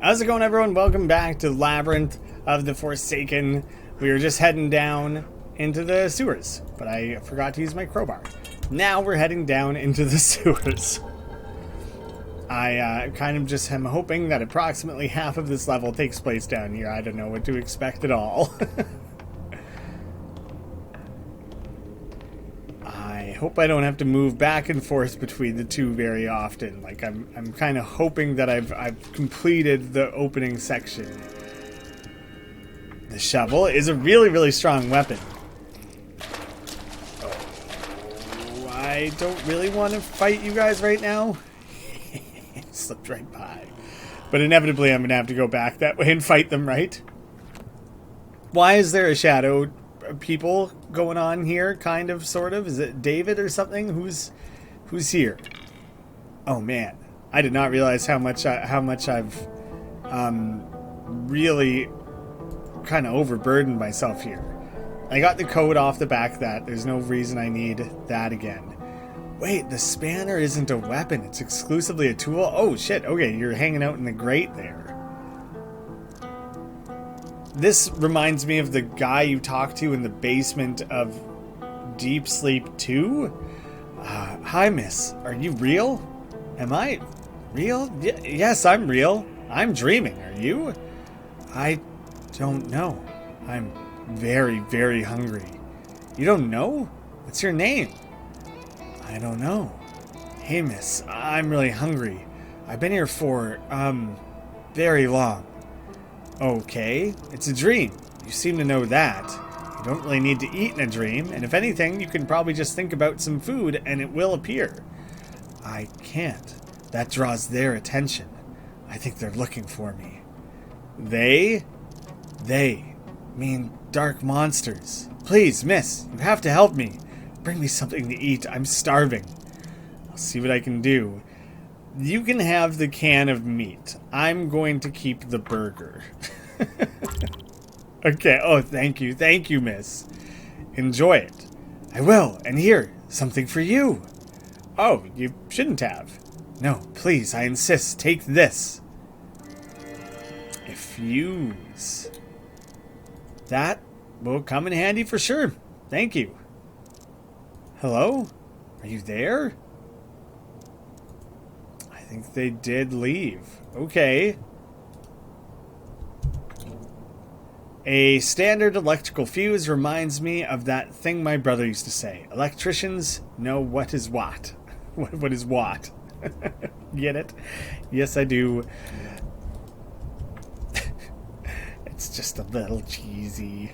How's it going, everyone? Welcome back to Labyrinth of the Forsaken. We were just heading down into the sewers, but I forgot to use my crowbar. Now we're heading down into the sewers. I kind of just am hoping that approximately half of this level takes place down here. I don't know what to expect at all. I hope I don't have to move back and forth between the two very often. Like I'm kind of hoping that I've completed the opening section. The shovel is a really strong weapon. Oh, I don't really want to fight you guys right now. Slipped right by. But inevitably I'm going to have to go back that way and fight them, right? Why is there a shadow people going on here, kind of, sort of? Is it David or something? Who's here? Oh man, I did not realize how much I've really kind of overburdened myself here. I got the code off the back of that. There's no reason I need that again. Wait, the spanner isn't a weapon. It's exclusively a tool? Oh shit, okay, you're hanging out in the grate there. This reminds me of the guy you talked to in the basement of Deep Sleep 2. Hi, miss. Are you real? Am I real? Yes, I'm real. I'm dreaming. Are you? I don't know. I'm very hungry. You don't know? What's your name? I don't know. Hey, miss. I'm really hungry. I've been here for, very long. Okay, it's a dream. You seem to know that. You don't really need to eat in a dream, and if anything, you can probably just think about some food and it will appear. I can't. That draws their attention. I think they're looking for me. They? They mean dark monsters. Please, miss, you have to help me. Bring me something to eat. I'm starving. I'll see what I can do. You can have the can of meat. I'm going to keep the burger. Okay. Oh, thank you. Thank you, miss. Enjoy it. I will. And here, something for you. Oh, you shouldn't have. No, please, I insist. Take this. A fuse. That will come in handy for sure. Thank you. Hello? Are you there? I think they did leave. Okay. A standard electrical fuse reminds me of that thing my brother used to say. Electricians know what is what. What is what? Get it? Yes, I do. It's just a little cheesy.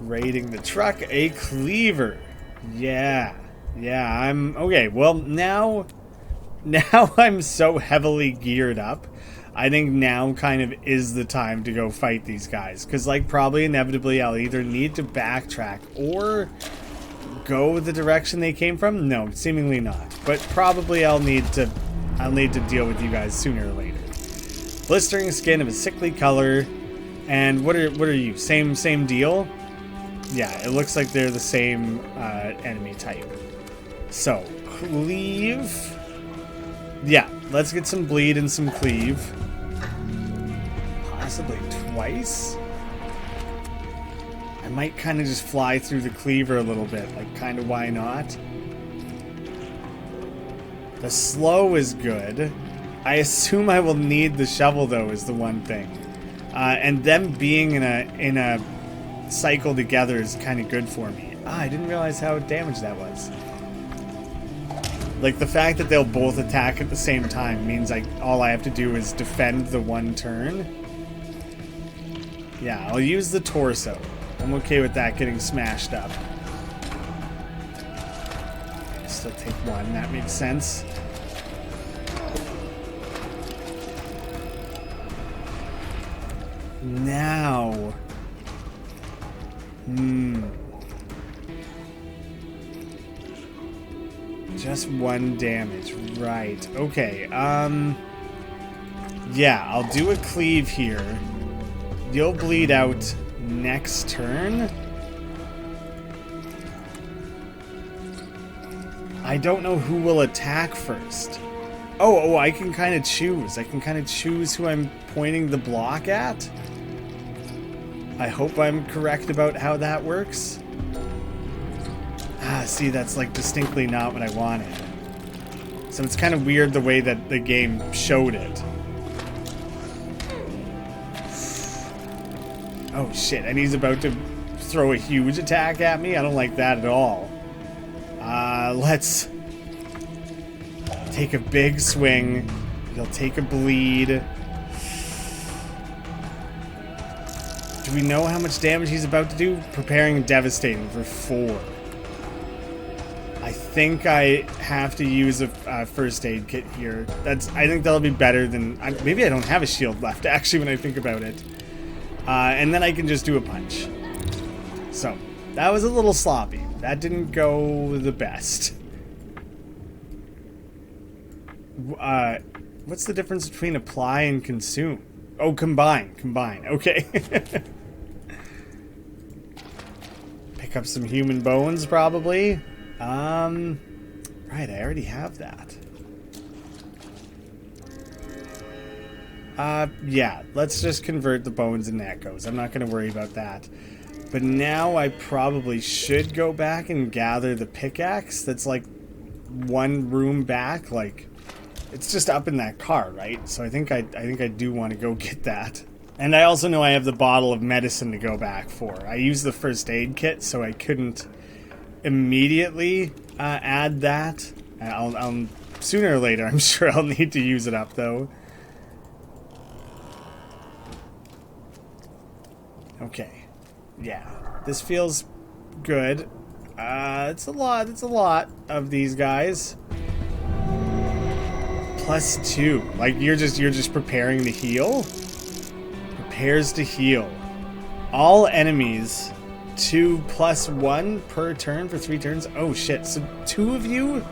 Raiding the truck. A cleaver. Yeah. Yeah, I'm... Okay, well, now I'm so heavily geared up. I think now kind of is the time to go fight these guys. Because, like, probably inevitably I'll either need to backtrack or go the direction they came from. No, seemingly not. But probably I'll need to deal with you guys sooner or later. Blistering skin of a sickly color. And what are you? Same deal? Yeah, it looks like they're the same enemy type. So, cleave. Yeah, let's get some bleed and some cleave. Possibly twice? I might kind of just fly through the cleaver a little bit. Like, kind of why not? The slow is good. I assume I will need the shovel, though, is the one thing. And them being in a cycle together is kind of good for me. I didn't realize how damaged that was. Like, the fact that they'll both attack at the same time means all I have to do is defend the one turn. Yeah, I'll use the torso. I'm okay with that getting smashed up. Still take one, that makes sense. Now... Just one damage. Right. Okay. Yeah, I'll do a cleave here. You'll bleed out next turn. I don't know who will attack first. Oh, I can kind of choose. I can kind of choose who I'm pointing the block at. I hope I'm correct about how that works. Ah, see, that's like distinctly not what I wanted. So it's kind of weird the way that the game showed it. Oh shit, and he's about to throw a huge attack at me? I don't like that at all. Let's take a big swing. He'll take a bleed. Do we know how much damage he's about to do? Preparing devastating for 4. I think I have to use a first aid kit here. I think that'll be better than... maybe I don't have a shield left, actually, when I think about it. And then I can just do a punch. So, that was a little sloppy. That didn't go the best. What's the difference between apply and consume? Oh, combine. Combine. Okay. Pick up some human bones, probably. Right, I already have that. Yeah, let's just convert the bones into echoes. I'm not going to worry about that. But now I probably should go back and gather the pickaxe that's like one room back. Like, it's just up in that car, right? So I think I do want to go get that. And I also know I have the bottle of medicine to go back for. I used the first aid kit, so I couldn't immediately add that. I'll sooner or later, I'm sure I'll need to use it up, though. Okay. Yeah. This feels good. It's a lot of these guys. +2. Like, you're just preparing to heal? Prepares to heal. All enemies 2+1 per turn for 3 turns. Oh shit, so 2 of you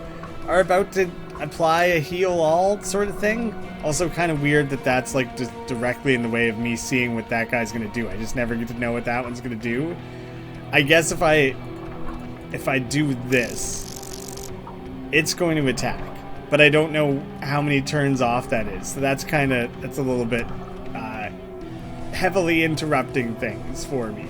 are about to apply a heal all sort of thing? Also kind of weird that that's like just directly in the way of me seeing what that guy's gonna do. I just never get to know what that one's gonna do. I guess if I do this, it's going to attack. But I don't know how many turns off that is. So that's a little bit heavily interrupting things for me.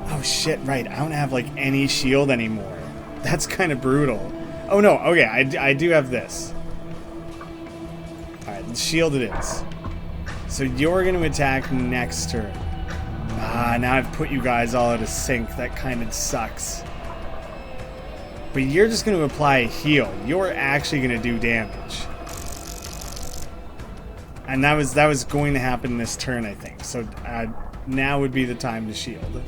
Oh shit, right, I don't have like any shield anymore. That's kind of brutal. Oh no, okay, I do have this. Alright, shield it is. So you're going to attack next turn. Now I've put you guys all out of sync. That kind of sucks. But you're just going to apply a heal. You're actually going to do damage. And that was going to happen this turn, I think. So now would be the time to shield.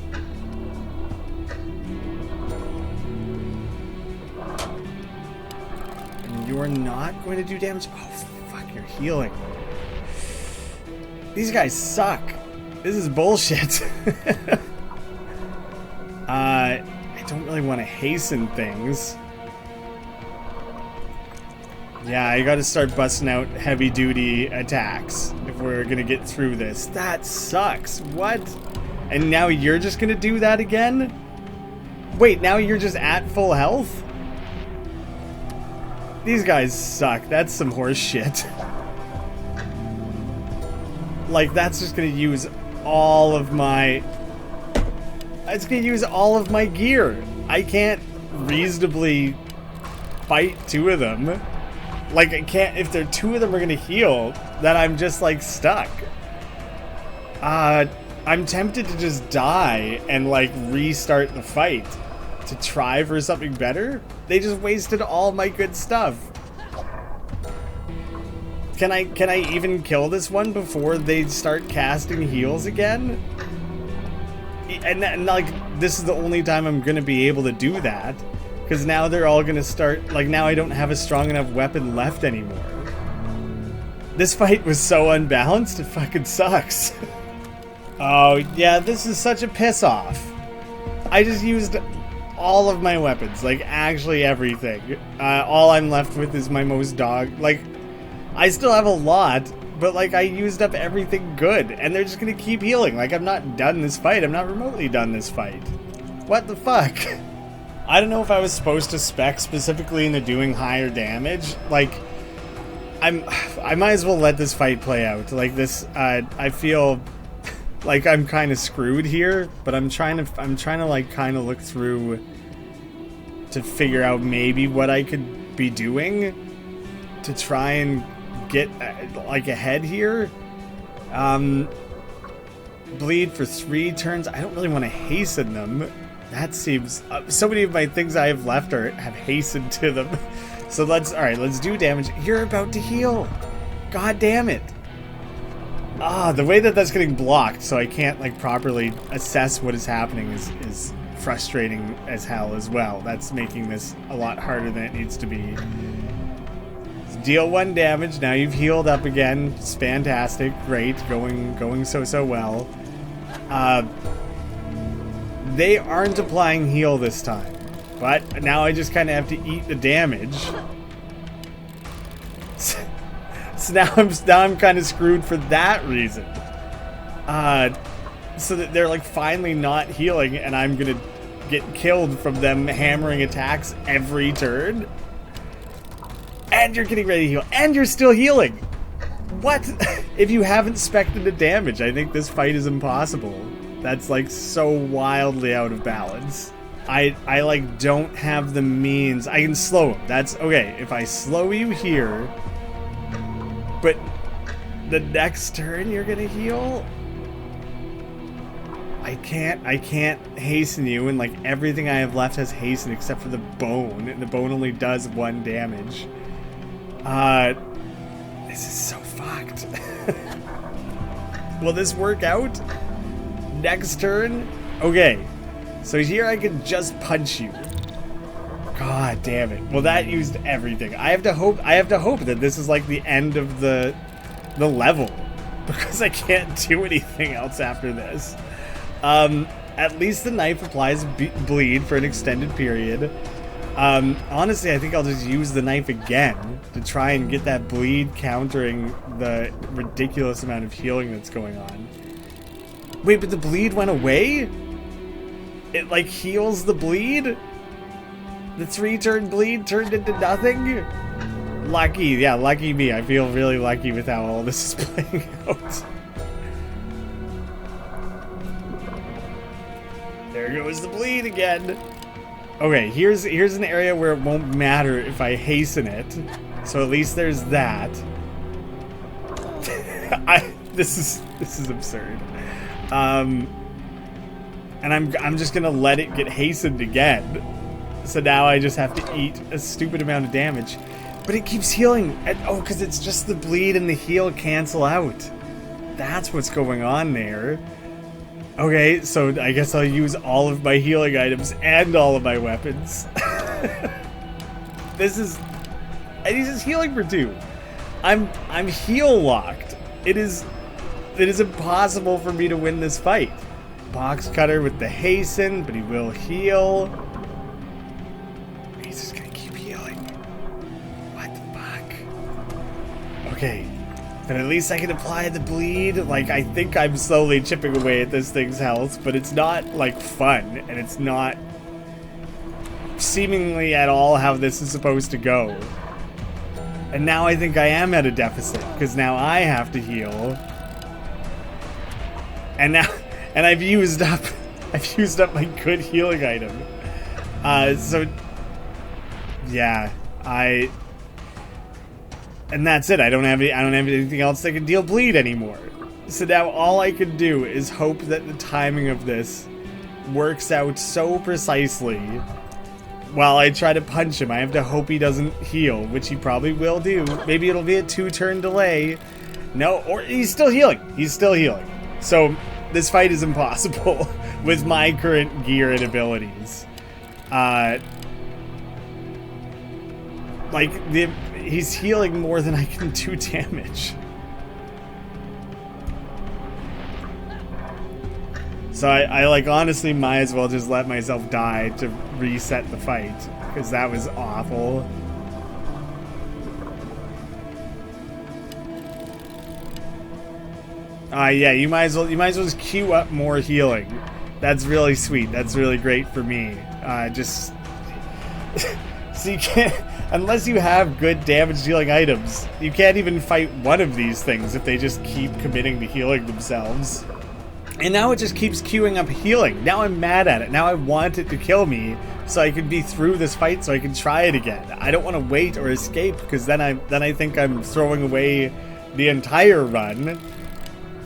And you're not going to do damage? Oh, fuck, you're healing. These guys suck. This is bullshit. I don't really want to hasten things. Yeah, I gotta start busting out heavy-duty attacks if we're gonna get through this. That sucks. What? And now you're just gonna do that again? Wait, now you're just at full health? These guys suck. That's some horse shit. Like, that's just gonna use all of my... It's gonna use all of my gear. I can't reasonably fight 2 of them. Like, I can't... If 2 of them are gonna heal, then I'm just, like, stuck. I'm tempted to just die and, like, restart the fight. To try for something better? They just wasted all my good stuff. Can I even kill this one before they start casting heals again? And like, this is the only time I'm gonna be able to do that. Because now they're all gonna start, like, now I don't have a strong enough weapon left anymore. This fight was so unbalanced, it fucking sucks. Oh, yeah, this is such a piss off. I just used all of my weapons, like, actually everything. All I'm left with is my most like, I still have a lot, but, like, I used up everything good, and they're just gonna keep healing. Like, I'm not done this fight. I'm not remotely done this fight. What the fuck? I don't know if I was supposed to spec specifically into doing higher damage. Like, I might as well let this fight play out. Like this, I feel like I'm kind of screwed here, but I'm trying to like kind of look through to figure out maybe what I could be doing to try and get like ahead here. Bleed for 3 turns. I don't really want to hasten them. That seems so many of my things I have left have hastened to them. So let's do damage. You're about to heal. God damn it. The way that that's getting blocked, so I can't like properly assess what is happening is frustrating as hell as well. That's making this a lot harder than it needs to be. Deal 1 damage. Now you've healed up again. It's fantastic. Great. Going so well. They aren't applying heal this time, but now I just kind of have to eat the damage. So now I'm kind of screwed for that reason. So that they're like finally not healing, and I'm gonna get killed from them hammering attacks every turn. And you're getting ready to heal, and you're still healing. What? If you haven't spec'd the damage, I think this fight is impossible. That's like so wildly out of balance. I like don't have the means. I can slow him. That's okay. If I slow you here, but the next turn you're gonna heal, I can't hasten you, and like everything I have left has hasten except for the bone, and the bone only does 1 damage. This is so fucked. Will this work out? Next turn? Okay. So here I can just punch you. God damn it. Well, that used everything. I have to hope that this is like the end of the level, because I can't do anything else after this. At least the knife applies bleed for an extended period. Honestly, I think I'll just use the knife again to try and get that bleed, countering the ridiculous amount of healing that's going on. Wait, but the bleed went away? It like heals the bleed? The 3-turn bleed turned into nothing? Lucky, yeah, lucky me. I feel really lucky with how all this is playing out. There goes the bleed again. Okay, here's an area where it won't matter if I hasten it. So at least there's that. This is absurd. And I'm just gonna let it get hastened again. So now I just have to eat a stupid amount of damage. But it keeps healing. Oh, because it's just the bleed and the heal cancel out. That's what's going on there. Okay, so I guess I'll use all of my healing items and all of my weapons. And he's just healing for 2. I'm heal locked. It is impossible for me to win this fight. Box cutter with the hasten, but he will heal. He's just gonna keep healing. What the fuck? Okay. But at least I can apply the bleed. Like, I think I'm slowly chipping away at this thing's health, but it's not, like, fun, and it's not seemingly at all how this is supposed to go. And now I think I am at a deficit, because now I have to heal. And I've used up my good healing item. So yeah, and that's it. I don't have anything else that can deal bleed anymore. So now all I can do is hope that the timing of this works out so precisely. While I try to punch him, I have to hope he doesn't heal, which he probably will do. Maybe it'll be a 2-turn delay. No, or he's still healing. He's still healing. So this fight is impossible with my current gear and abilities. He's healing more than I can do damage. So I like honestly might as well just let myself die to reset the fight, because that was awful. Yeah, you might as well just queue up more healing. That's really sweet. That's really great for me. Just So you can't, unless you have good damage dealing items, you can't even fight one of these things if they just keep committing to healing themselves. And now it just keeps queuing up healing. Now I'm mad at it. Now I want it to kill me so I can be through this fight so I can try it again. I don't want to wait or escape because then I think I'm throwing away the entire run.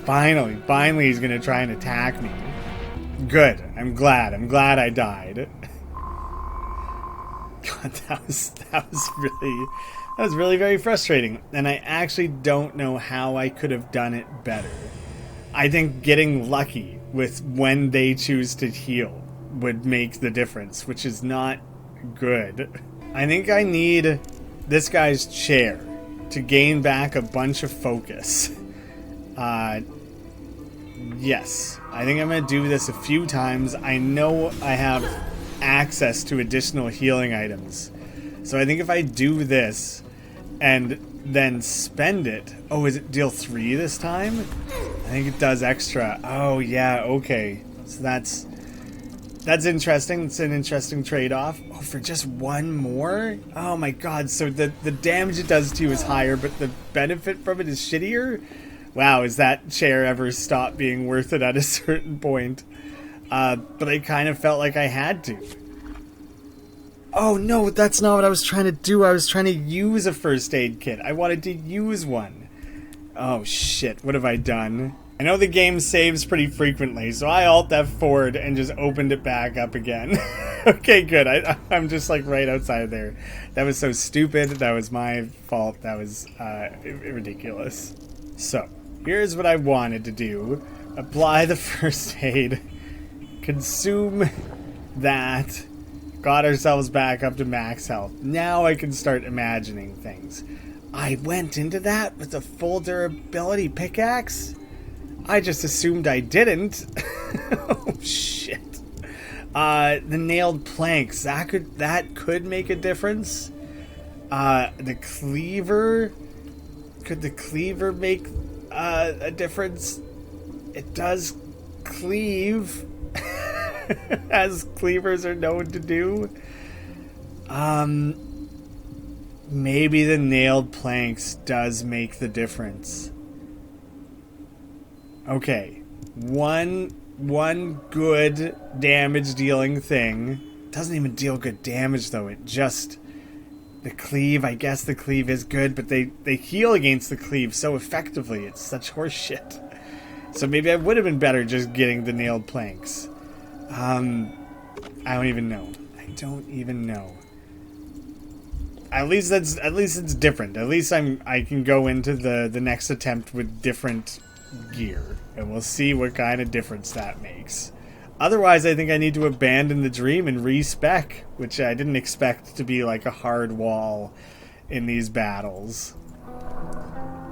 Finally he's going to try and attack me. Good. I'm glad I died. God, that was really very frustrating. And I actually don't know how I could have done it better. I think getting lucky with when they choose to heal would make the difference, which is not good. I think I need this guy's chair to gain back a bunch of focus. Yes, I think I'm going to do this a few times. I know I have access to additional healing items. So I think if I do this and then spend it... Oh, is it deal 3 this time? I think it does extra. Oh, yeah, okay. So that's interesting. It's an interesting trade-off. Oh, for just one more? Oh my god, so the damage it does to you is higher, but the benefit from it is shittier? Wow, is that chair ever stopped being worth it at a certain point? But I kind of felt like I had to. Oh no, that's not what I was trying to do. I was trying to use a first aid kit. I wanted to use one. Oh shit, what have I done? I know the game saves pretty frequently, so I Alt F4'd and just opened it back up again. Okay, good. I'm just like right outside there. That was so stupid. That was my fault. That was ridiculous. So, here's what I wanted to do. Apply the first aid. Consume that. Got ourselves back up to max health. Now I can start imagining things. I went into that with a full durability pickaxe? I just assumed I didn't. Oh shit. The nailed planks, that could make a difference. The cleaver, could the cleaver make a difference? It does cleave. As cleavers are known to do. Maybe the nailed planks does make the difference. Okay. One good damage dealing thing. Doesn't even deal good damage though. It just... The cleave, I guess the cleave is good, but they heal against the cleave so effectively. It's such horse shit. So maybe I would have been better just getting the nailed planks. I don't even know. At least it's different. At least I can go into the next attempt with different gear, and we'll see what kind of difference that makes. Otherwise, I think I need to abandon the dream and respec, which I didn't expect to be like a hard wall in these battles.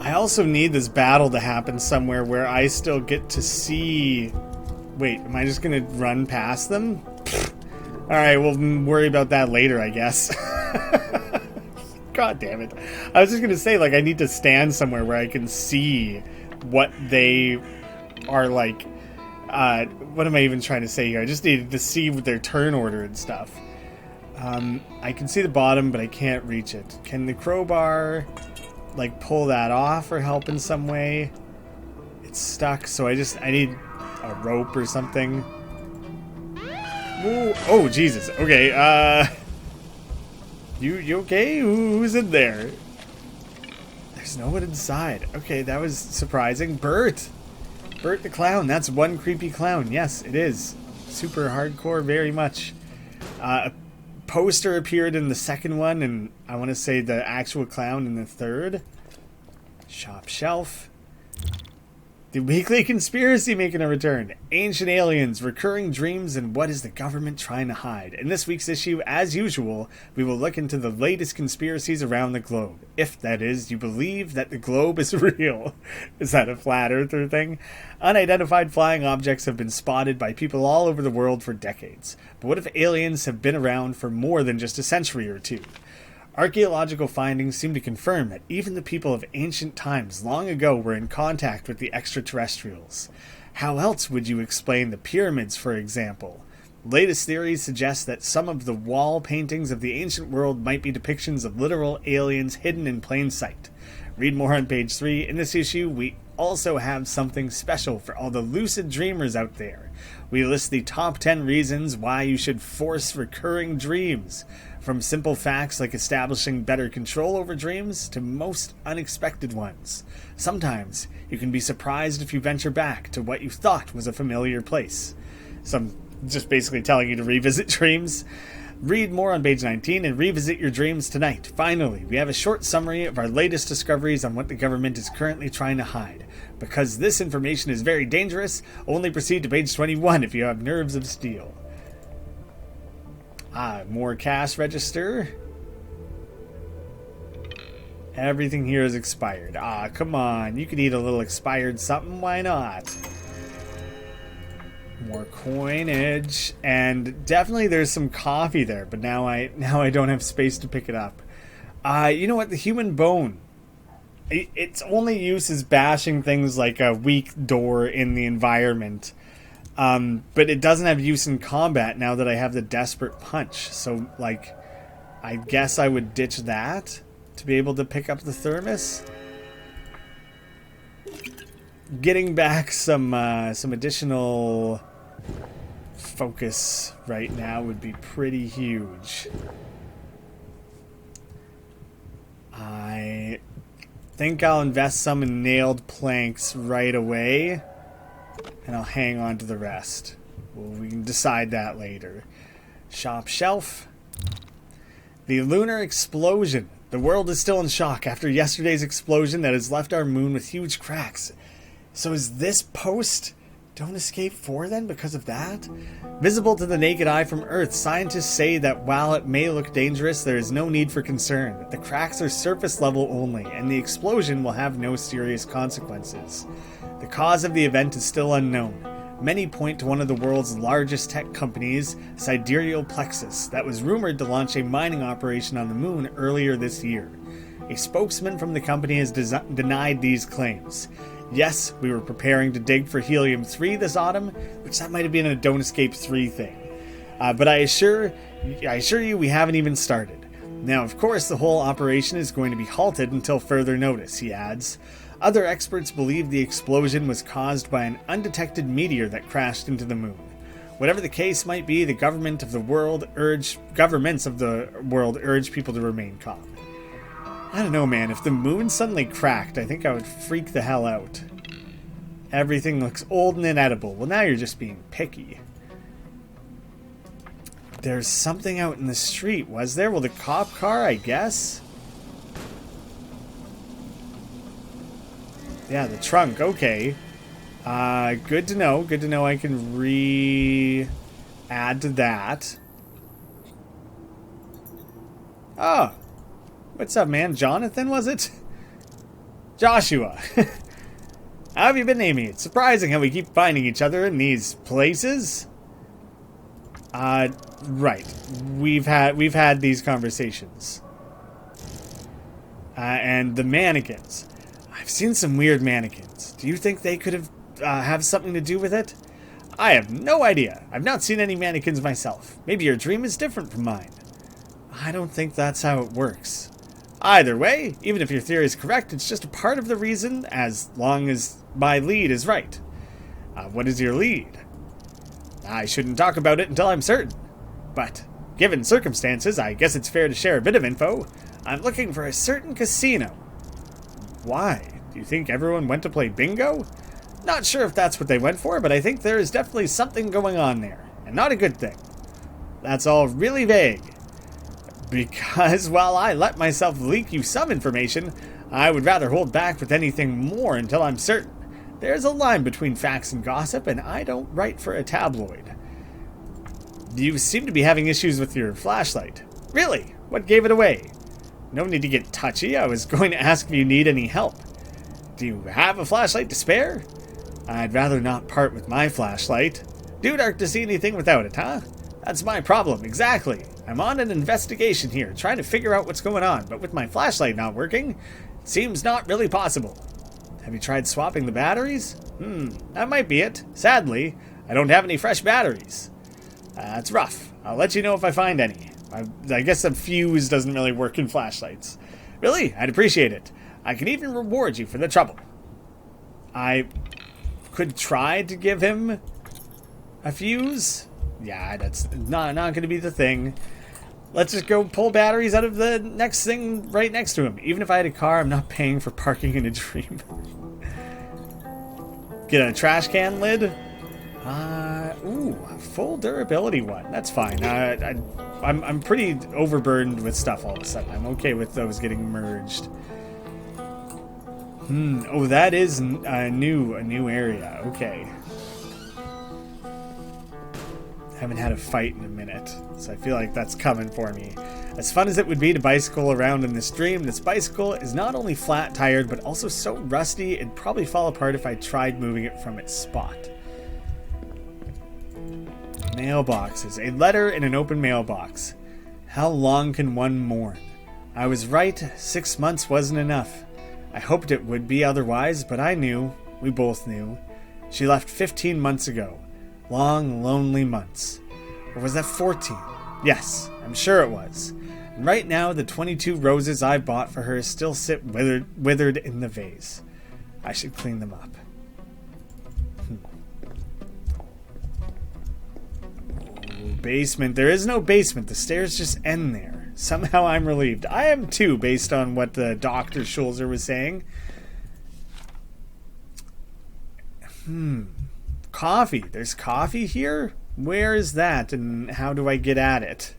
I also need this battle to happen somewhere where I still get to see... Wait, am I just gonna run past them? Alright, we'll worry about that later, I guess. God damn it. I was just gonna say, like, I need to stand somewhere where I can see what they are like. What am I even trying to say here? I just needed to see their turn order and stuff. I can see the bottom, but I can't reach it. Can the crowbar, like, pull that off or help in some way? It's stuck, so I need a rope or something. Ooh, oh, Jesus. Okay, You okay? Who's in there? There's no one inside. Okay, that was surprising. Bert the clown. That's one creepy clown. Yes, it is. Super hardcore, very much. A poster appeared in the second one, and I want to say the actual clown in the third. Shop shelf. The weekly conspiracy making a return. Ancient aliens, recurring dreams, and what is the government trying to hide? In this week's issue, as usual, we will look into the latest conspiracies around the globe. If, that is, you believe that the globe is real. Is that a flat earther thing? Unidentified flying objects have been spotted by people all over the world for decades. But what if aliens have been around for more than just a century or two? Archaeological findings seem to confirm that even the people of ancient times long ago were in contact with the extraterrestrials. How else would you explain the pyramids, for example? Latest theories suggest that some of the wall paintings of the ancient world might be depictions of literal aliens hidden in plain sight. Read more on page 3. In this issue, we also have something special for all the lucid dreamers out there. We list the top 10 reasons why you should force recurring dreams, from simple facts like establishing better control over dreams to most unexpected ones. Sometimes you can be surprised if you venture back to what you thought was a familiar place. Some just basically telling you to revisit dreams. Read more on page 19 and revisit your dreams tonight. Finally, we have a short summary of our latest discoveries on what the government is currently trying to hide. Because this information is very dangerous, only proceed to page 21 if you have nerves of steel. More cash register. Everything here is expired. Come on. You could eat a little expired something. Why not? More coinage, and definitely there's some coffee there, but now I don't have space to pick it up. You know what? The human bone. Its only use is bashing things like a weak door in the environment, but it doesn't have use in combat now that I have the desperate punch. So, like, I guess I would ditch that to be able to pick up the thermos. Getting back some additional focus right now would be pretty huge. I think I'll invest some in nailed planks right away, and I'll hang on to the rest. Well, we can decide that later. Shop shelf. The lunar explosion. The world is still in shock after yesterday's explosion that has left our moon with huge cracks. So is this post Don't Escape 4 then because of that? Visible to the naked eye from Earth, scientists say that while it may look dangerous, there is no need for concern. The cracks are surface level only, and the explosion will have no serious consequences. The cause of the event is still unknown. Many point to one of the world's largest tech companies, Sidereal Plexus, that was rumored to launch a mining operation on the moon earlier this year. A spokesman from the company has denied these claims. Yes, we were preparing to dig for helium-3 this autumn, which that might have been a Don't Escape 3 thing. But I assure you we haven't even started. Now, of course, the whole operation is going to be halted until further notice, he adds. Other experts believe the explosion was caused by an undetected meteor that crashed into the moon. Whatever the case might be, the governments of the world urge people to remain calm. I don't know, man. If the moon suddenly cracked, I think I would freak the hell out. Everything looks old and inedible. Well, now you're just being picky. There's something out in the street, was there? Well, the cop car, I guess? Yeah, the trunk. Okay. Good to know. Good to know I can add to that. Oh. What's up, man? Jonathan, was it? Joshua. How have you been, Amy? It's surprising how we keep finding each other in these places. Right. We've had these conversations. And the mannequins. I've seen some weird mannequins. Do you think they could have something to do with it? I have no idea. I've not seen any mannequins myself. Maybe your dream is different from mine. I don't think that's how it works. Either way, even if your theory is correct, it's just a part of the reason, as long as my lead is right. What is your lead? I shouldn't talk about it until I'm certain. But, given circumstances, I guess it's fair to share a bit of info. I'm looking for a certain casino. Why? Do you think everyone went to play bingo? Not sure if that's what they went for, but I think there is definitely something going on there, and not a good thing. That's all really vague. Because while I let myself leak you some information, I would rather hold back with anything more until I'm certain. There's a line between facts and gossip, and I don't write for a tabloid. You seem to be having issues with your flashlight. Really? What gave it away? No need to get touchy. I was going to ask if you need any help. Do you have a flashlight to spare? I'd rather not part with my flashlight. Too dark to see anything without it, huh? That's my problem, exactly. I'm on an investigation here, trying to figure out what's going on, but with my flashlight not working, it seems not really possible. Have you tried swapping the batteries? That might be it. Sadly, I don't have any fresh batteries. It's rough. I'll let you know if I find any. I guess a fuse doesn't really work in flashlights. Really? I'd appreciate it. I can even reward you for the trouble. I could try to give him a fuse. Yeah, that's not going to be the thing. Let's just go pull batteries out of the next thing right next to him. Even if I had a car, I'm not paying for parking in a dream. Get a trash can lid. Ooh, full durability one. That's fine. I'm pretty overburdened with stuff all of a sudden. I'm okay with those getting merged. Oh, that is a new area. Okay. Haven't had a fight in a minute, so I feel like that's coming for me. As fun as it would be to bicycle around in this dream, this bicycle is not only flat tired, but also so rusty it'd probably fall apart if I tried moving it from its spot. Mailboxes. A letter in an open mailbox. How long can one mourn? I was right, 6 months wasn't enough. I hoped it would be otherwise, but I knew, we both knew. She left 15 months ago. Long, lonely months. Or was that 14? Yes, I'm sure it was. And right now, the 22 roses I bought for her still sit withered in the vase. I should clean them up. Basement. There is no basement. The stairs just end there. Somehow I'm relieved. I am too, based on what the Dr. Schulzer was saying. Coffee. There's coffee here? Where is that, and how do I get at it?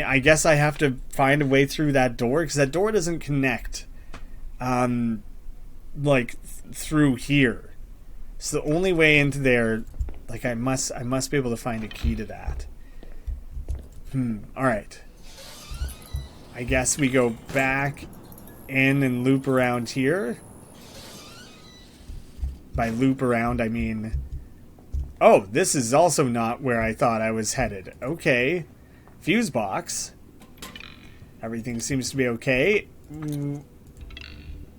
I guess I have to find a way through that door, because that door doesn't connect, like, through here. So the only way into there, like, I must be able to find a key to that. Alright. I guess we go back in and loop around here. By loop around, I mean... Oh, this is also not where I thought I was headed. Okay. Fuse box. Everything seems to be okay.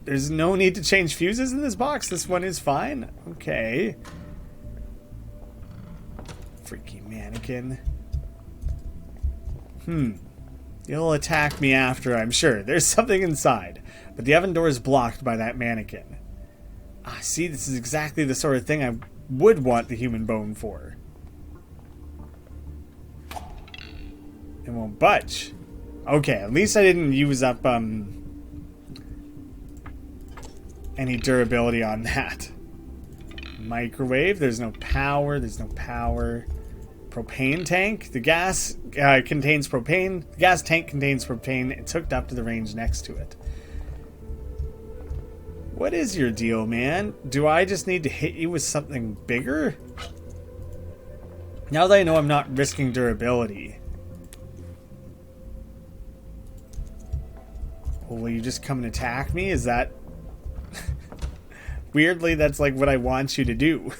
There's no need to change fuses in this box. This one is fine. Okay. Freaky mannequin. You'll attack me after, I'm sure. There's something inside. But the oven door is blocked by that mannequin. Ah, see, this is exactly the sort of thing I would want the human bone for. It won't budge. Okay, at least I didn't use up, any durability on that. Microwave, there's no power, Propane tank, the gas contains propane. The gas tank contains propane. It's hooked up to the range next to it. What is your deal, man? Do I just need to hit you with something bigger? Now that I know I'm not risking durability. Well, will you just come and attack me? Is that... Weirdly, that's like what I want you to do.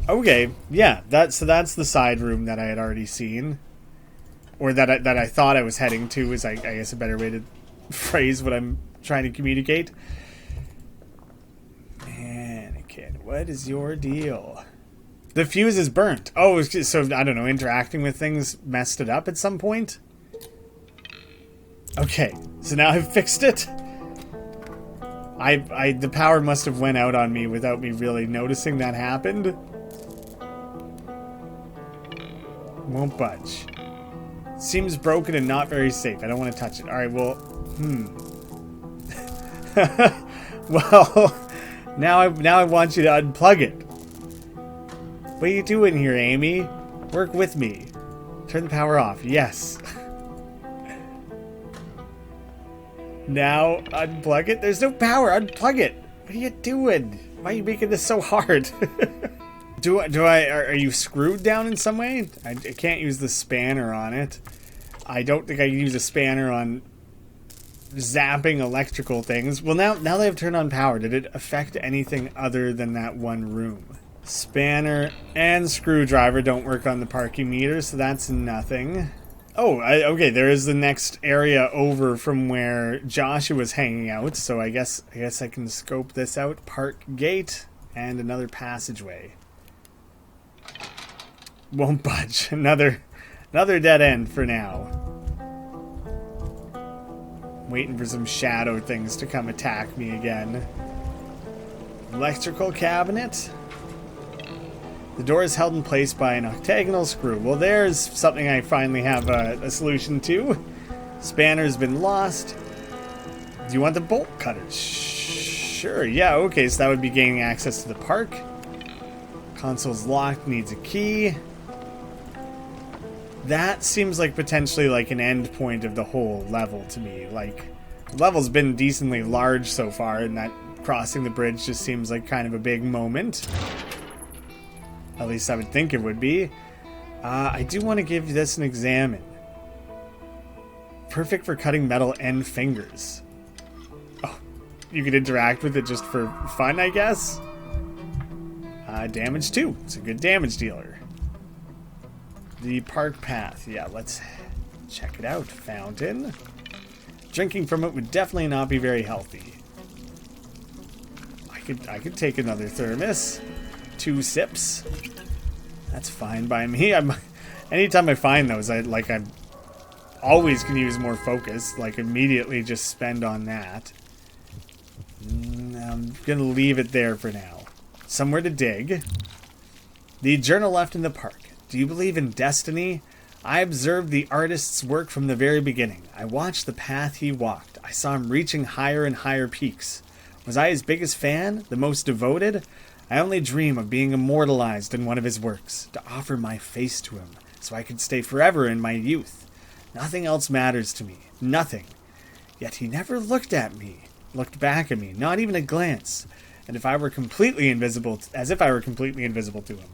Okay, yeah, that's the side room that I had already seen. Or that I thought I was heading to is, I guess, a better way to phrase what I'm trying to communicate. Mannequin, what is your deal? The fuse is burnt. Oh, so, I don't know, interacting with things messed it up at some point? Okay, so now I've fixed it. The power must have went out on me without me really noticing that happened. Won't budge. Seems broken and not very safe. I don't want to touch it. Alright, well... Well, now I want you to unplug it. What are you doing here, Amy? Work with me. Turn the power off. Yes. Now, unplug it? There's no power. Unplug it. What are you doing? Why are you making this so hard? Are you screwed down in some way? I can't use the spanner on it. I don't think I can use a spanner on zapping electrical things. Well, now that I've turned on power, did it affect anything other than that one room? Spanner and screwdriver don't work on the parking meter, so that's nothing. Oh, okay, there is the next area over from where Joshua was hanging out, so I guess I can scope this out. Park gate and another passageway. Won't budge. Another dead end for now. Waiting for some shadow things to come attack me again. Electrical cabinet. The door is held in place by an octagonal screw. Well, there's something I finally have a solution to. Spanner's been lost. Do you want the bolt cutters? Sure, yeah, okay, so that would be gaining access to the park. Console's locked, needs a key. That seems like potentially like an end point of the whole level to me. Like, the level's been decently large so far, and that crossing the bridge just seems like kind of a big moment. At least I would think it would be. I do want to give this an examine. Perfect for cutting metal and fingers. Oh, you could interact with it just for fun, I guess? Damage 2. It's a good damage dealer. The park path. Yeah, let's check it out. Fountain. Drinking from it would definitely not be very healthy. I could take another thermos. 2 sips. That's fine by me. Anytime I find those, I always can use more focus. Like, immediately just spend on that. I'm gonna leave it there for now. Somewhere to dig. The journal left in the park. Do you believe in destiny? I observed the artist's work from the very beginning. I watched the path he walked. I saw him reaching higher and higher peaks. Was I his biggest fan? The most devoted? I only dream of being immortalized in one of his works, to offer my face to him, so I could stay forever in my youth. Nothing else matters to me. Nothing. Yet he never looked back at me, not even a glance, and as if I were completely invisible to him.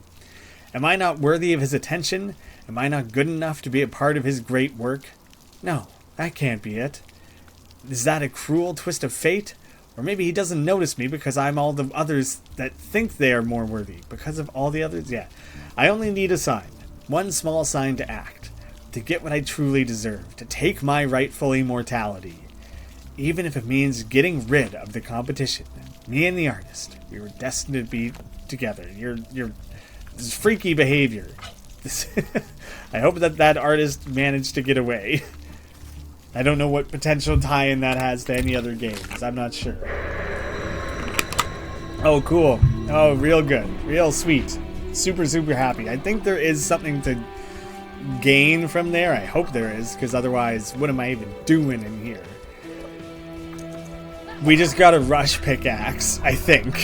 Am I not worthy of his attention? Am I not good enough to be a part of his great work? No, that can't be it. Is that a cruel twist of fate? Or maybe he doesn't notice me because I'm all the others that think they are more worthy. Because of all the others? Yeah. I only need a sign. One small sign to act. To get what I truly deserve. To take my rightful immortality. Even if it means getting rid of the competition. Me and the artist. We were destined to be together. This is freaky behavior. I hope that artist managed to get away. I don't know what potential tie-in that has to any other games. I'm not sure. Oh, cool. Oh, real good. Real sweet. Super, super happy. I think there is something to gain from there. I hope there is, because otherwise, what am I even doing in here? We just got a rush pickaxe, I think,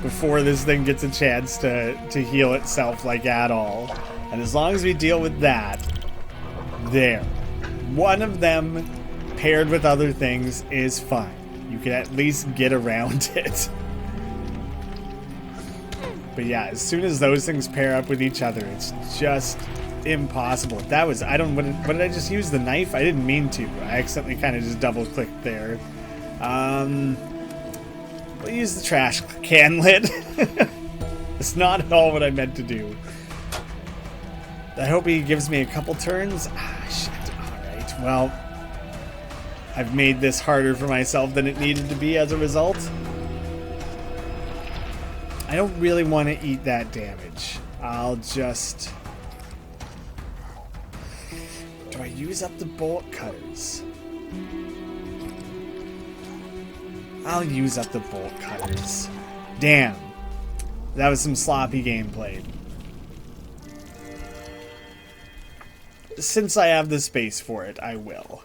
before this thing gets a chance to heal itself, like, at all. And as long as we deal with that, there. One of them, paired with other things, is fine. You can at least get around it. But yeah, as soon as those things pair up with each other, it's just impossible. That was, what did I just use? The knife? I didn't mean to. I accidentally kind of just double-clicked there. We'll use the trash can lid. It's not at all what I meant to do. I hope he gives me a couple turns. Shit. Alright, well, I've made this harder for myself than it needed to be as a result. I don't really want to eat that damage. I'll just... Do I use up the bolt cutters? I'll use up the bolt cutters. Damn. That was some sloppy gameplay. Since I have the space for it, I will.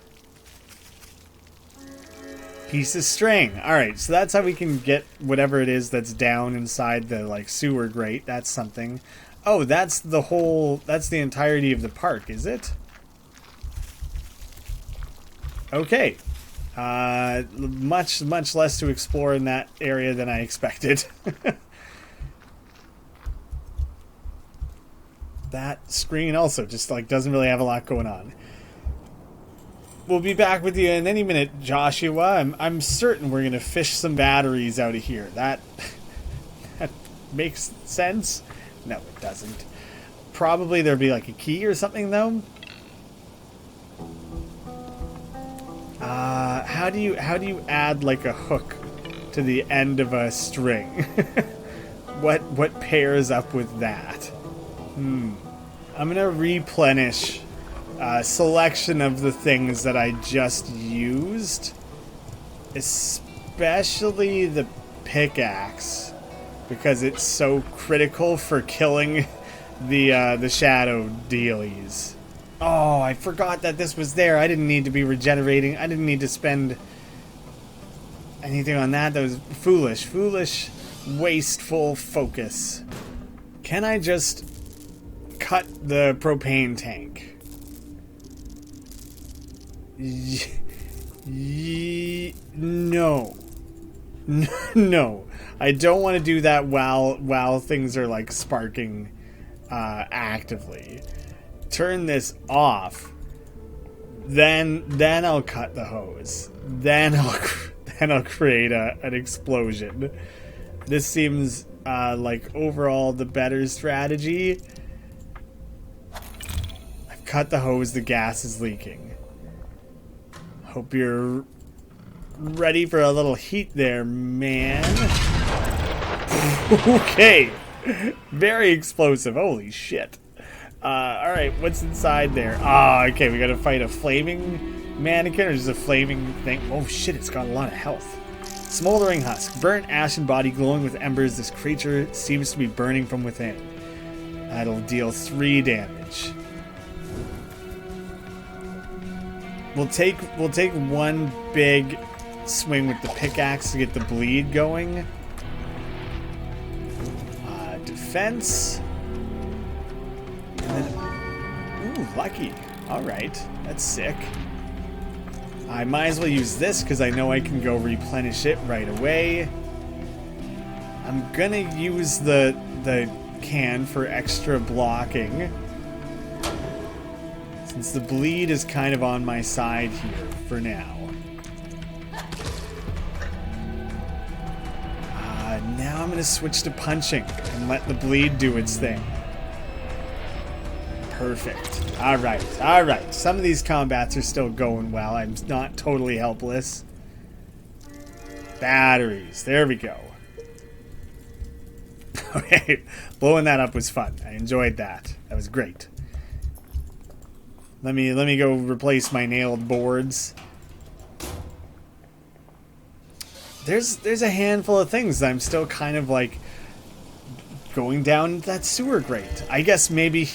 Piece of string. Alright, so that's how we can get whatever it is that's down inside the, like, sewer grate. That's something. Oh, that's the entirety of the park, is it? Okay. Much less to explore in that area than I expected. That screen also just, like, doesn't really have a lot going on. We'll be back with you in any minute, Joshua. I'm certain we're going to fish some batteries out of here. That makes sense? No, it doesn't. Probably there'll be, like, a key or something, though. how do you add like a hook to the end of a string? What pairs up with that? I'm gonna replenish a selection of the things that I just used, especially the pickaxe, because it's so critical for killing the shadow dealies. Oh, I forgot that this was there. I didn't need to be regenerating. I didn't need to spend anything on that. That was foolish, wasteful focus. Can I just cut the propane tank? No. No. I don't want to do that while things are like sparking actively. Turn this off. Then I'll cut the hose. Then I'll create an explosion. This seems like overall the better strategy. I've cut the hose. The gas is leaking. Hope you're ready for a little heat there, man. Okay. Very explosive. Holy shit. Alright, what's inside there? Okay, we gotta fight a flaming mannequin or just a flaming thing. Oh shit, it's got a lot of health. Smoldering husk. Burnt ashen body glowing with embers. This creature seems to be burning from within. That'll deal 3 damage. We'll take one big swing with the pickaxe to get the bleed going. Defense. And then, ooh, lucky. Alright, that's sick. I might as well use this because I know I can go replenish it right away. I'm gonna use the can for extra blocking, since the bleed is kind of on my side here for now. Now I'm going to switch to punching and let the bleed do its thing. Perfect. Alright, alright. Some of these combats are still going well. I'm not totally helpless. Batteries. There we go. Okay, blowing that up was fun. I enjoyed that. That was great. Let me go replace my nailed boards. There's a handful of things that I'm still kind of like going down that sewer grate. I guess maybe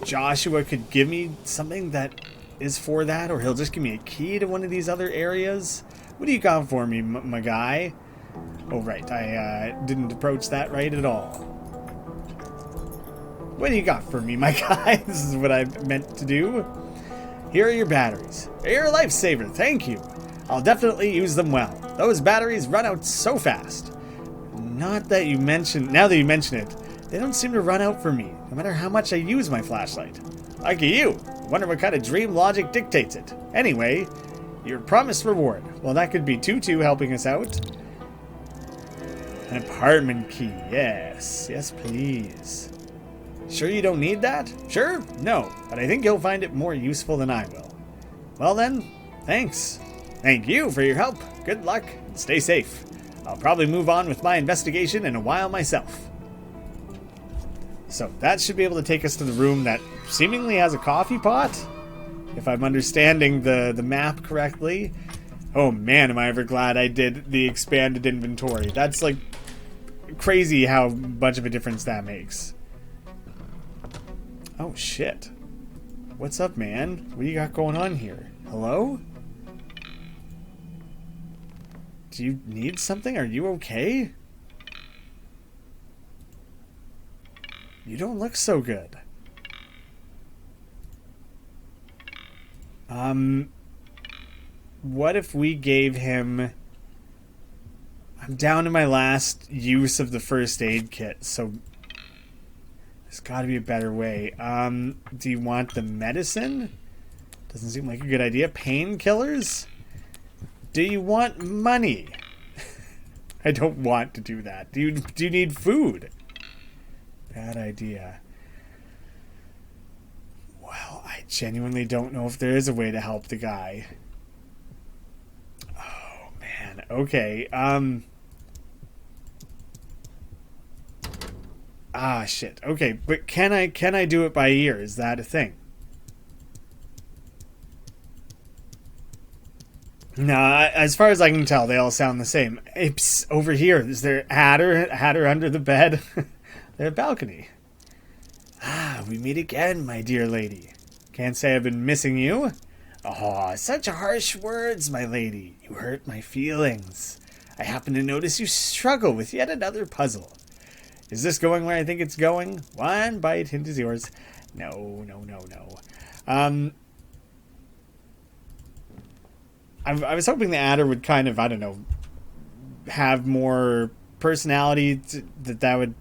Joshua could give me something that is for that, or he'll just give me a key to one of these other areas. What do you got for me, my guy? Oh, right. I didn't approach that right at all. What do you got for me, my guy? This is what I meant to do. Here are your batteries. You're a lifesaver. Thank you. I'll definitely use them well. Those batteries run out so fast. Not that you mention... Now that you mention it, they don't seem to run out for me, no matter how much I use my flashlight. Lucky you. Wonder what kind of dream logic dictates it. Anyway, your promised reward. Well, that could be Tutu helping us out. An apartment key. Yes. Yes, please. Sure you don't need that? Sure? No. But I think you'll find it more useful than I will. Well then, thanks. Thank you for your help. Good luck. And stay safe. I'll probably move on with my investigation in a while myself. So that should be able to take us to the room that seemingly has a coffee pot, if I'm understanding the map correctly. Oh man, am I ever glad I did the expanded inventory. That's like crazy how much of a difference that makes. Oh shit. What's up, man? What do you got going on here? Hello? Do you need something? Are you okay? You don't look so good. What if we gave him... I'm down to my last use of the first aid kit, so there's got to be a better way. Do you want the medicine? Doesn't seem like a good idea. Painkillers? Do you want money? I don't want to do that. Do you need food? Bad idea. Well, I genuinely don't know if there is a way to help the guy. man. Okay. Ah, shit. Okay, but can I do it by ear? Is that a thing? No, as far as I can tell, they all sound the same. It's over here. Is there a hatter under the bed? There's a balcony. Ah, we meet again, my dear lady. Can't say I've been missing you. Oh, such harsh words, my lady. You hurt my feelings. I happen to notice you struggle with yet another puzzle. Is this going where I think it's going? One bite, hint is yours. No. I was hoping the adder would kind of, I don't know, have more personality, that would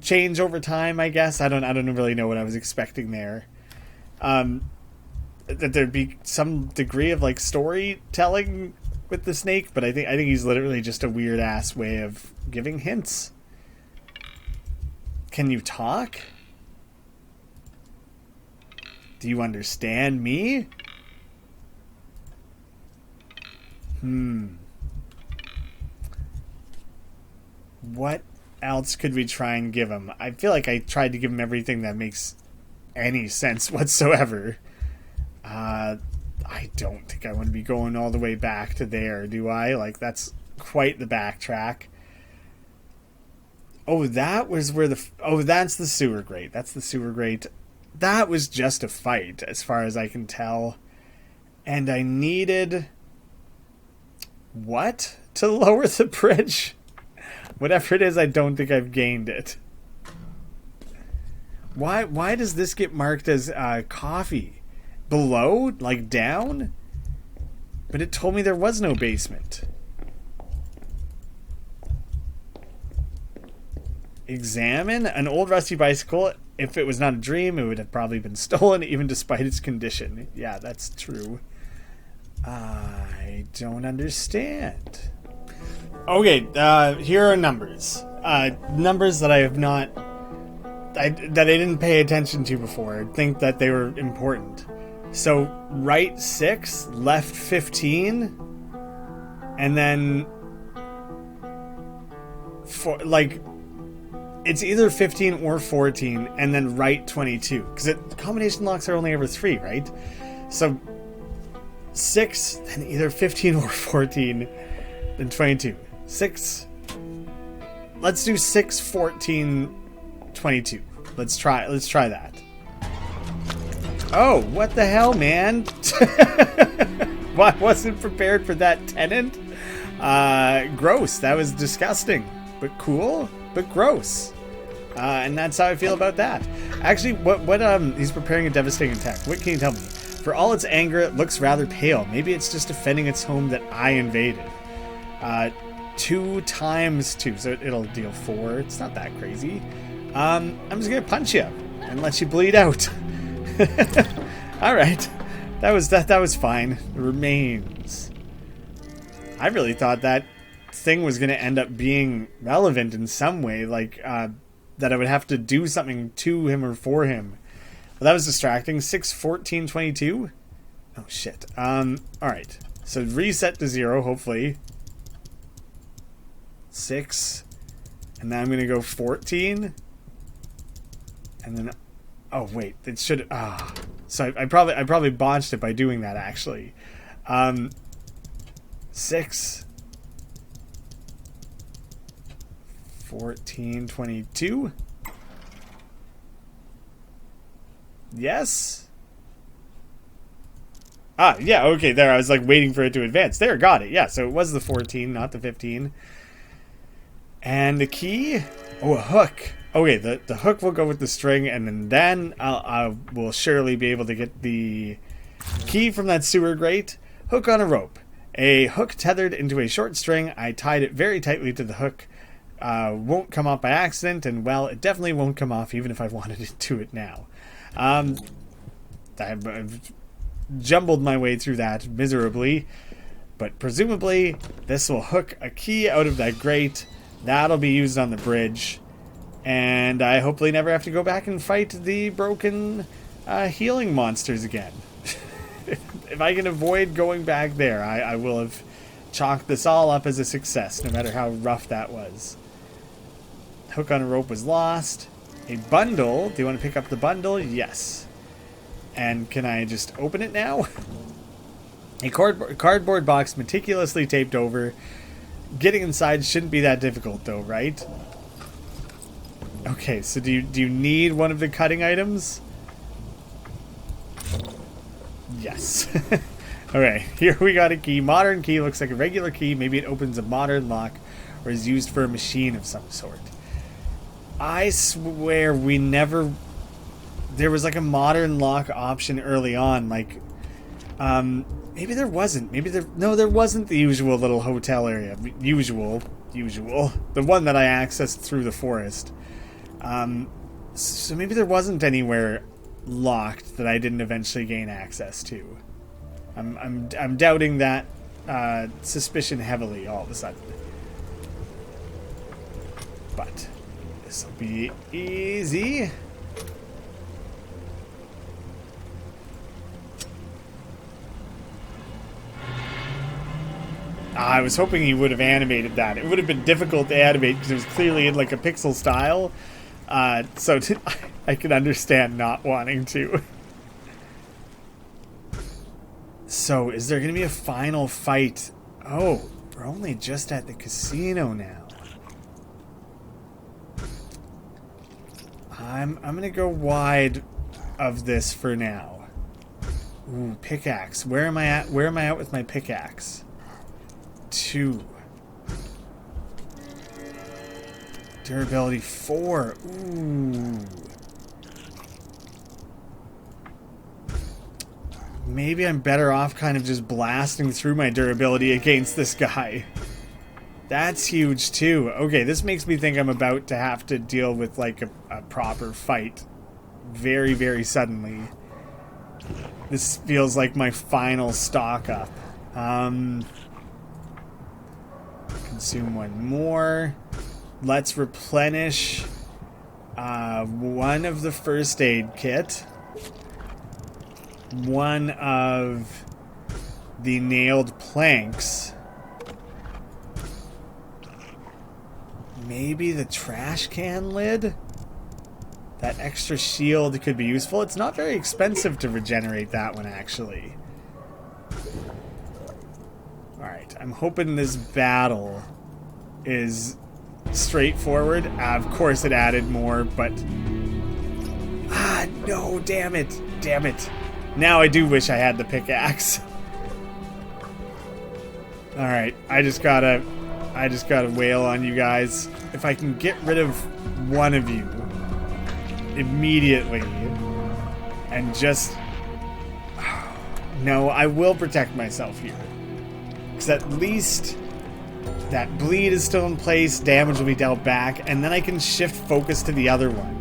change over time, I guess. I don't really know what I was expecting there. That there'd be some degree of like storytelling with the snake, but I think he's literally just a weird ass way of giving hints. Can you talk? Do you understand me? What else could we try and give him? I feel like I tried to give him everything that makes any sense whatsoever. I don't think I want to be going all the way back to there, do I? Like, that's quite the backtrack. Oh, that was where that's the sewer grate. That's the sewer grate. That was just a fight, as far as I can tell. And I needed... what? To lower the bridge? Whatever it is, I don't think I've gained it. Why does this get marked as coffee? Below? Like down? But it told me there was no basement. Examine an old rusty bicycle. If it was not a dream, it would have probably been stolen, even despite its condition. Yeah, that's true. I don't understand. Okay, here are numbers. Numbers that I have not... that I didn't pay attention to before. I think that they were important. So, right 6, left 15, and then... it's either 15 or 14, and then right 22. Because combination locks are only ever 3, right? So, 6, then either 15 or 14, then 22. 6. Let's do 6, 14, 22. Let's try that. Oh, what the hell, man? I wasn't prepared for that tenant. Gross. That was disgusting. But cool, but gross. And that's how I feel about that. Actually, what he's preparing a devastating attack. What can you tell me? For all its anger, it looks rather pale. Maybe it's just defending its home that I invaded. 2 times 2, so it'll deal 4. It's not that crazy. I'm just gonna punch you and let you bleed out. All right, that was fine. It remains. I really thought that thing was gonna end up being relevant in some way, like that I would have to do something to him or for him. Well, that was distracting. 6, 14, 22. Oh shit. All right. So reset to 0, hopefully. 6, and now I'm gonna go 14, and then, oh wait, it should. So I probably botched it by doing that actually. 6, 14, 22. Yes. Yeah, okay, there. I was like waiting for it to advance. There, got it. Yeah, so it was the 14, not the 15. And the key? Oh, a hook. Okay, the hook will go with the string, and then I will surely be able to get the key from that sewer grate. Hook on a rope. A hook tethered into a short string. I tied it very tightly to the hook. Won't come off by accident, and well, it definitely won't come off even if I wanted it to it now. I've jumbled my way through that miserably, but presumably this will hook a key out of that grate. That'll be used on the bridge, and I hopefully never have to go back and fight the broken healing monsters again. If I can avoid going back there, I will have chalk this all up as a success, no matter how rough that was. Hook on a rope was lost. A bundle. Do you want to pick up the bundle? Yes. And can I just open it now? A cardboard box meticulously taped over. Getting inside shouldn't be that difficult, though, right? Okay, so do you need one of the cutting items? Yes. Alright, here we got a key. Modern key looks like a regular key. Maybe it opens a modern lock or is used for a machine of some sort. I swear we never... There was like a modern lock option early on. Like, maybe there wasn't. Maybe there... No, there wasn't the usual little hotel area. Usual. The one that I accessed through the forest. So maybe there wasn't anywhere locked that I didn't eventually gain access to. I'm doubting that suspicion heavily all of a sudden. But this will be easy. I was hoping he would have animated that. It would have been difficult to animate because it was clearly in like a pixel style. So I can understand not wanting to. So, is there going to be a final fight? Oh, we're only just at the casino now. I'm going to go wide of this for now. Ooh, pickaxe. Where am I at? Where am I at with my pickaxe? 2. Durability 4. Ooh. Maybe I'm better off kind of just blasting through my durability against this guy. That's huge too. Okay, this makes me think I'm about to have to deal with like a proper fight very, very suddenly. This feels like my final stock up. Consume one more. Let's replenish one of the first aid kit. One of the nailed planks. Maybe the trash can lid? That extra shield could be useful. It's not very expensive to regenerate that one, actually. Alright, I'm hoping this battle is straightforward. Of course it added more, but... Ah, no, damn it. Damn it. Now I do wish I had the pickaxe. Alright, I just gotta wail on you guys. If I can get rid of one of you immediately and just... No, I will protect myself here. Because at least that bleed is still in place, damage will be dealt back, and then I can shift focus to the other one.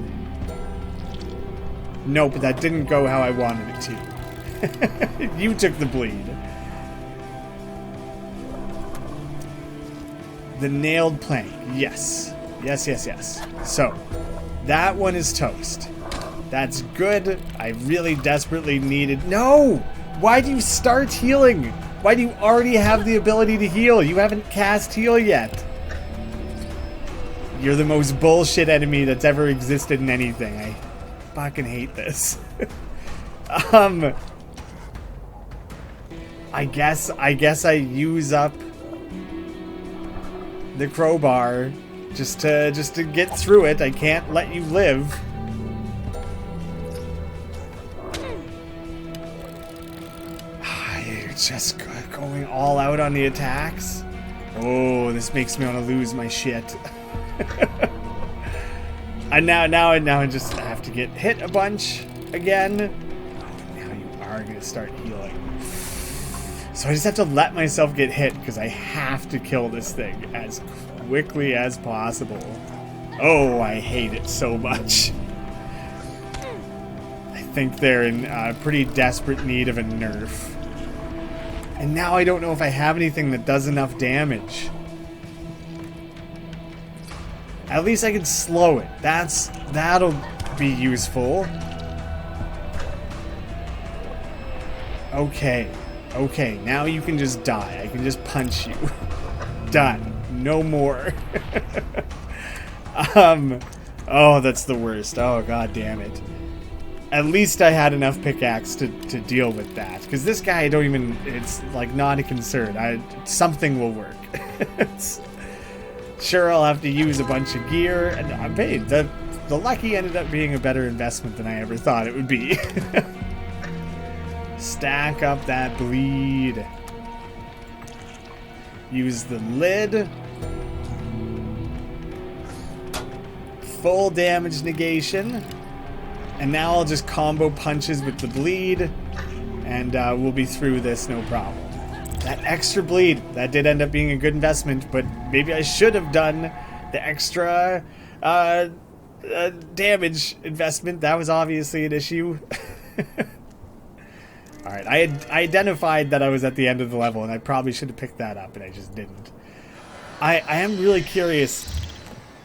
Nope, that didn't go how I wanted it to. You took the bleed. The nailed plank. Yes. Yes, yes, yes. So, that one is toast. That's good. I really desperately needed... No! Why do you start healing? Why do you already have the ability to heal? You haven't cast heal yet. You're the most bullshit enemy that's ever existed in anything. I fucking hate this. I guess I use up the crowbar just to get through it. I can't let you live. You're just going all out on the attacks. Oh, this makes me want to lose my shit. And now I just have to get hit a bunch again. Oh, now you are going to start healing. So I just have to let myself get hit because I have to kill this thing as quickly as possible. Oh, I hate it so much. I think they're in pretty desperate need of a nerf. And now I don't know if I have anything that does enough damage. At least I can slow it. That'll be useful. Okay. Okay, now you can just die. I can just punch you. Done. No more. Oh, that's the worst. Oh, god damn it. At least I had enough pickaxe to deal with that. Because this guy, I don't even... It's, like, not a concern. Something will work. Sure, I'll have to use a bunch of gear. And I'm paid. The lucky ended up being a better investment than I ever thought it would be. Stack up that bleed. Use the lid. Full damage negation. And now I'll just combo punches with the bleed. And we'll be through this no problem. That extra bleed, that did end up being a good investment, but maybe I should have done the extra damage investment. That was obviously an issue. Alright, I had identified that I was at the end of the level, and I probably should have picked that up, and I just didn't. I am really curious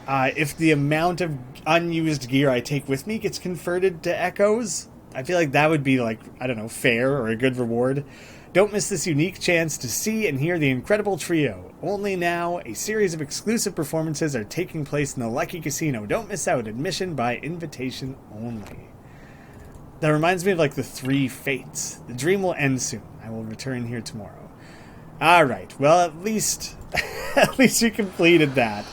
if the amount of unused gear I take with me gets converted to echoes. I feel like that would be, like, I don't know, fair or a good reward. Don't miss this unique chance to see and hear the incredible trio. Only now, a series of exclusive performances are taking place in the Lucky Casino. Don't miss out. Admission by invitation only. That reminds me of, like, the 3 fates. The dream will end soon. I will return here tomorrow. Alright, well, at least you completed that.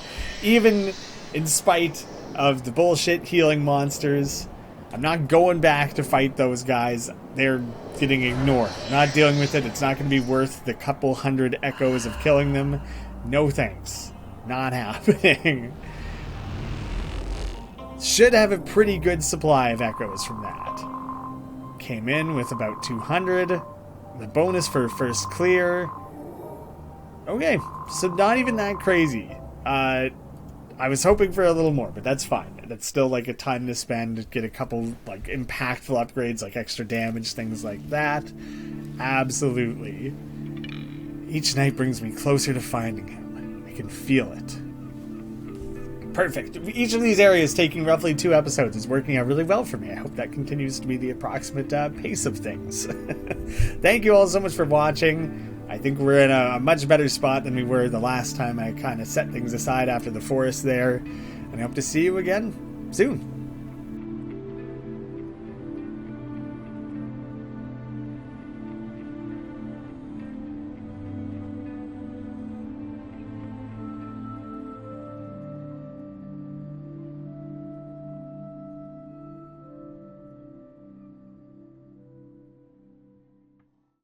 Even in spite of the bullshit healing monsters. I'm not going back to fight those guys. They're getting ignored. I'm not dealing with it. It's not going to be worth the couple hundred echoes of killing them. No thanks. Not happening. Should have a pretty good supply of echoes from that. Came in with about 200. The bonus for first clear. Okay, so not even that crazy. I was hoping for a little more, but that's fine. That's still like a time to spend to get a couple like impactful upgrades, like extra damage, things like that. Absolutely. Each night brings me closer to finding him. I can feel it. Perfect. Each of these areas taking roughly 2 episodes is working out really well for me. I hope that continues to be the approximate pace of things. Thank you all so much for watching. I think we're in a much better spot than we were the last time I kind of set things aside after the forest there. And I hope to see you again soon.